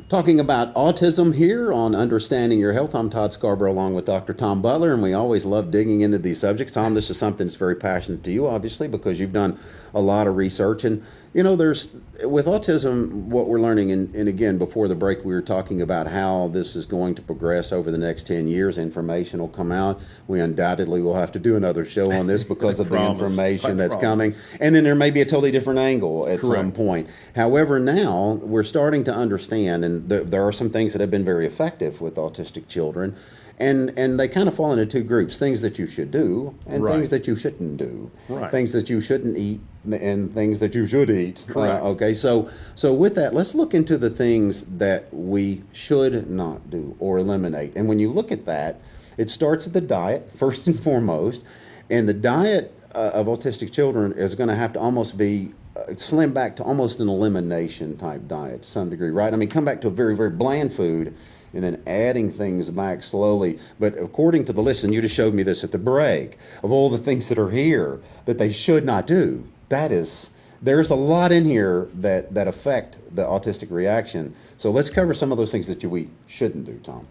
Talking about autism here on Understanding Your Health. I'm Todd Scarborough along with Dr. Tom Butler, and we always love digging into these subjects. Tom, this is something that's very passionate to you, obviously, because you've done a lot of research. And, you know, there's, with autism, what we're learning, and again, before the break, we were talking about how this is going to progress over the next 10 years. Information will come out. We undoubtedly will have to do another show on this because of the information that's coming. And then there may be a totally different angle at some point. However, now we're starting to understand, and there are some things that have been very effective with autistic children, and they kind of fall into two groups: things that you should do and things that you shouldn't do, things that you shouldn't eat and things that you should eat. Okay, so with that, let's look into the things that we should not do or eliminate. And when you look at that, it starts at the diet first and foremost, and the diet of autistic children is going to have to almost be slim back to almost an elimination type diet to some degree, right? I mean, come back to a very, very bland food and then adding things back slowly. But according to the list, and you just showed me this at the break, of all the things that are here that they should not do, there's a lot in here that affect the autistic reaction. So let's cover some of those things that we shouldn't do, Tom.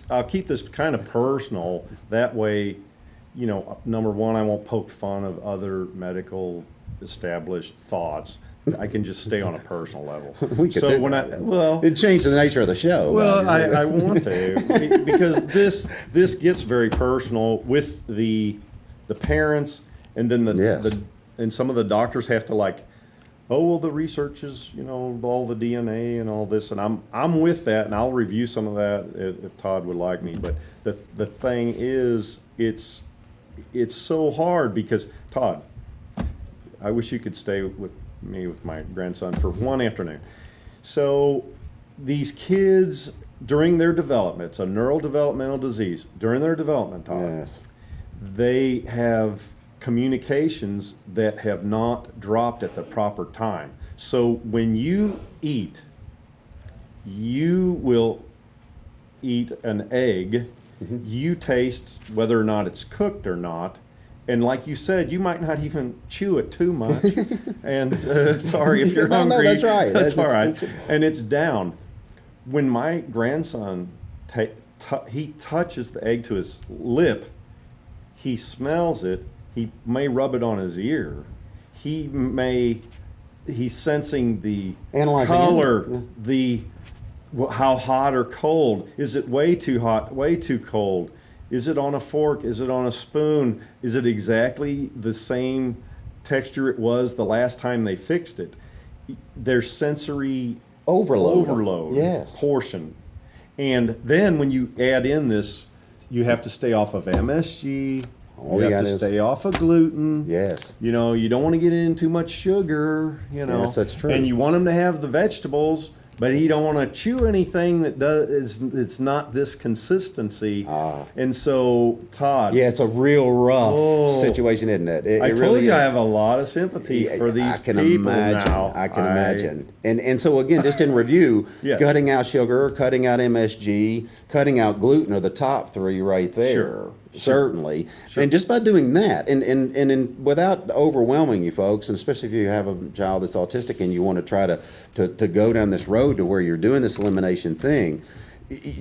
I'll keep this kind of personal. That way, you know, number one, I won't poke fun of other medical established thoughts. I can just stay on a personal level. It changed the nature of the show. Well, I want to, because this gets very personal with the parents, and then and some of the doctors have to, like, oh, well, the research is, you know, all the DNA and all this, and I'm with that, and I'll review some of that if Todd would like me. But the thing is, it's so hard because, Todd, I wish you could stay with me with my grandson for one afternoon. So these kids, during their development, it's a neurodevelopmental disease, during their development, Todd, they have communications that have not dropped at the proper time. So when you eat, you will eat an egg, you taste whether or not it's cooked or not, and like you said, you might not even chew it too much. And sorry if you're hungry. No, that's right. That's all right. And it's down. When my grandson, he touches the egg to his lip, he smells it, he may rub it on his ear, he's sensing the color, how hot or cold. Is it way too hot, way too cold? Is it on a fork? Is it on a spoon? Is it exactly the same texture it was the last time they fixed it? There's sensory overload portion. And then when you add in this, you have to stay off of MSG. You have to stay off of gluten. Yes. You know, you don't want to get in too much sugar, you know. Yes, that's true. And you want them to have the vegetables, but you don't want to chew anything that it's not this consistency. And so, Todd. Yeah, it's a real rough situation, isn't it? I told you I have a lot of sympathy for these people now. I can imagine. And so, again, just in review, cutting out sugar, cutting out MSG, cutting out gluten are the top three right there. Sure. Certainly. Sure. And just by doing that, and without overwhelming you folks, and especially if you have a child that's autistic and you want to try to go down this road to where you're doing this elimination thing,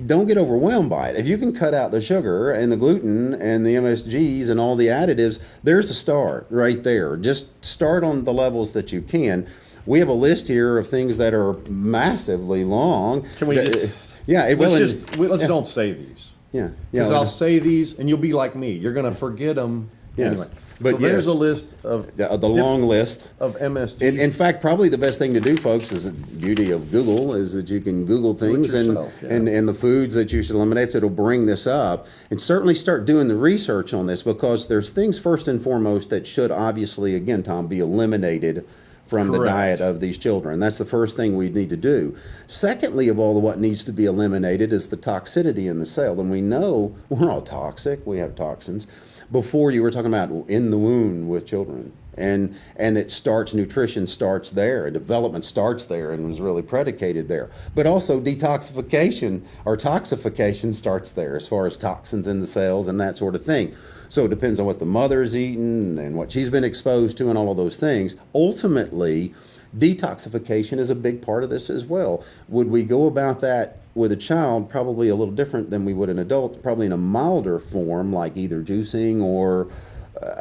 don't get overwhelmed by it. If you can cut out the sugar and the gluten and the MSGs and all the additives, there's a start right there. Just start on the levels that you can. We have a list here of things that are massively long. Can we just... let's don't say these. Yeah. Because I'll say these and you'll be like me. You're going to forget them anyway. But so there's a list of... the long list. Of MSG. In fact, probably the best thing to do, folks, is the beauty of Google, is that you can Google things and the foods that you should eliminate, so it'll bring this up. And certainly start doing the research on this, because there's things first and foremost that should obviously, again, Tom, be eliminated from the diet of these children. That's the first thing we need to do. Secondly, of all of what needs to be eliminated is the toxicity in the cell. And we know we're all toxic. We have toxins. Before, you were talking about in the womb with children. And nutrition starts there, and development starts there and was really predicated there. But also detoxification or toxification starts there, as far as toxins in the cells and that sort of thing. So it depends on what the mother's eaten and what she's been exposed to and all of those things. Ultimately, detoxification is a big part of this as well. Would we go about that with a child? Probably a little different than we would an adult, probably in a milder form, like either juicing or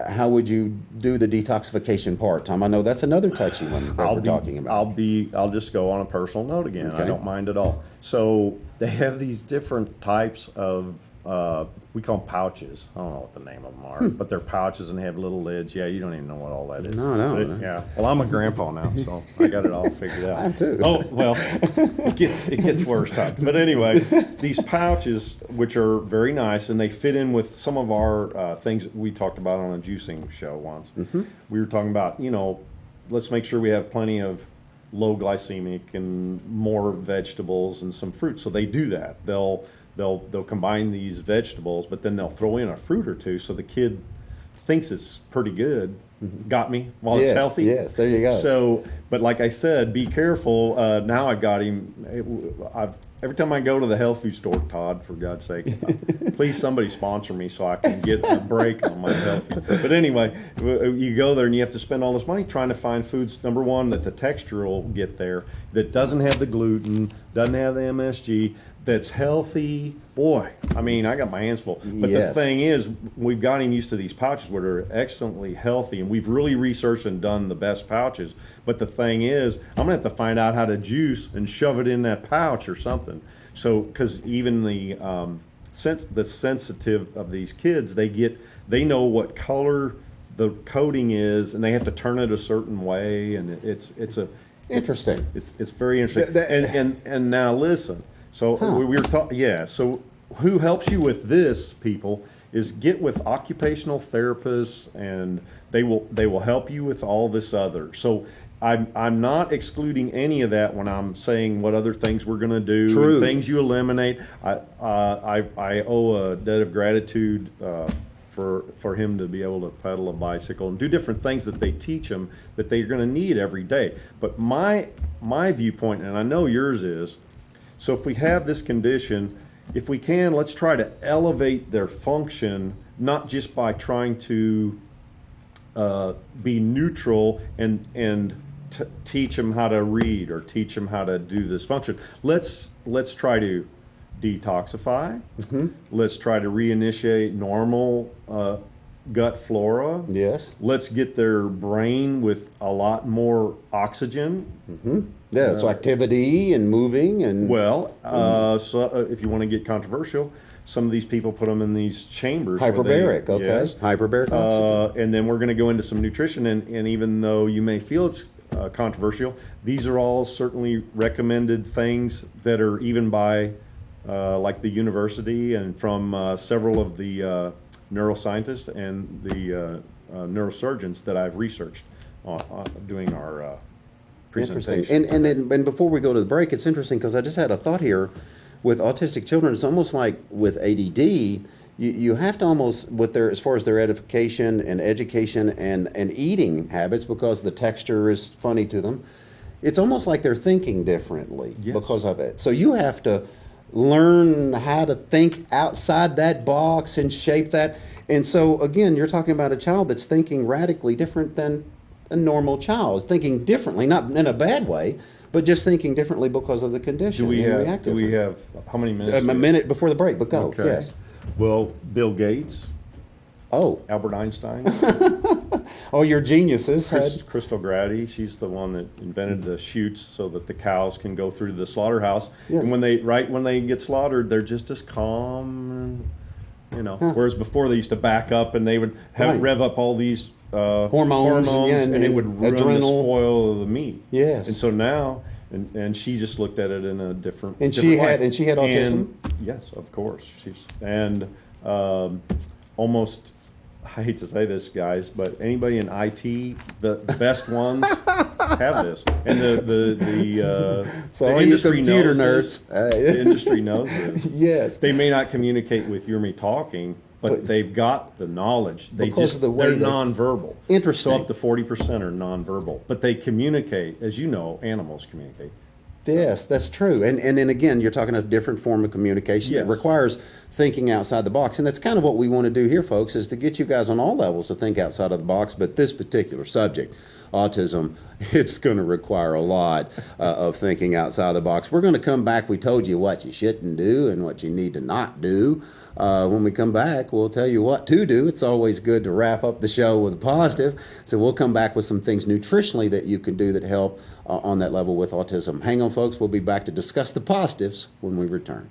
how would you do the detoxification part, Tom? I know that's another touchy one that we're talking about. I'll just go on a personal note again. Okay. I don't mind at all. So they have these different types of, we call them pouches. I don't know what the name of them are, but they're pouches and they have little lids. Yeah, you don't even know what all that is. No. Yeah. Well, I'm a grandpa now, so I got it all figured out. I am too. Oh, well, it gets worse, Todd. But anyway, these pouches, which are very nice, and they fit in with some of our things that we talked about on a juicing show once. We were talking about, let's make sure we have plenty of low glycemic and more vegetables and some fruit. So they do that. They'll combine these vegetables, but then they'll throw in a fruit or two, so the kid thinks it's pretty good. Got me? While it's healthy. Yes, there you go. So, but like I said, be careful. Now I got him. Every time I go to the health food store, Todd, for God's sake, please somebody sponsor me so I can get a break on my health food. But anyway, you go there and you have to spend all this money trying to find foods, number one, that the texture will get there, that doesn't have the gluten, doesn't have the MSG, that's healthy. Boy, I mean, I got my hands full. But the thing is, we've got him used to these pouches where they're excellently healthy, and we've really researched and done the best pouches. But the thing is, I'm gonna have to find out how to juice and shove it in that pouch or something. So, because even the sensitive of these kids, they know what color the coating is, and they have to turn it a certain way, and it's Interesting. It's very interesting. And now listen. So we were talking. Yeah. So who helps you with this, people, is get with occupational therapists, and they will help you with all this other. So I'm not excluding any of that when I'm saying what other things we're going to do, True. things you eliminate. I owe a debt of gratitude for him to be able to pedal a bicycle and do different things that they teach him that they're going to need every day. But my viewpoint, and I know yours is, so if we have this condition, if we can, let's try to elevate their function, not just by trying to be neutral and teach them how to read or teach them how to do this function. Let's try to detoxify. Let's try to reinitiate normal gut flora. Yes. Let's get their brain with a lot more oxygen. Yeah, so activity and moving and... Well, so if you want to get controversial, some of these people put them in these chambers. Hyperbaric, okay. Yes. Hyperbaric oxygen. And then we're going to go into some nutrition, and even though you may feel it's controversial, these are all certainly recommended things that are even by like the university and from several of the neuroscientists and the neurosurgeons that I've researched doing our presentation. Interesting. And before we go to the break, it's interesting because I just had a thought here. With autistic children, it's almost like with ADD, you have to almost, with their, as far as their edification and education and eating habits, because the texture is funny to them, it's almost like they're thinking differently because of it. So you have to learn how to think outside that box and shape that. And so, again, you're talking about a child that's thinking radically different than a normal child, thinking differently, not in a bad way, but just thinking differently because of the condition. Do we have how many minutes? A minute before the break, but go. Okay. Yes. Well, Bill Gates, Oh. Albert Einstein, Oh, your geniuses Crystal Grady. She's the one that invented the chutes so that the cows can go through the slaughterhouse. Yes. And when they get slaughtered, they're just as calm, Whereas before they used to back up and they would rev up all these hormones and it would ruin the spoil of the meat. Yes. And so now, and she just looked at it in a different. And she had autism. Yes, of course. Almost. I hate to say this, guys, but anybody in IT, the best ones have this, and the industry knows this. The industry knows this. Yes, they may not communicate with you or me talking, but they've got the knowledge. They're nonverbal. Interesting. So up to 40% are nonverbal, but they communicate, as you know, animals communicate Yes, that's true. And then again, you're talking a different form of communication that Yes. requires thinking outside the box. And that's kind of what we want to do here, folks, is to get you guys on all levels to think outside of the box. But this particular subject, autism, it's going to require a lot of thinking outside the box. We're going to come back. We told you what you shouldn't do and what you need to not do. When we come back, we'll tell you what to do. It's always good to wrap up the show with a positive. So we'll come back with some things nutritionally that you can do that help on that level with autism. Hang on, folks. We'll be back to discuss the positives when we return.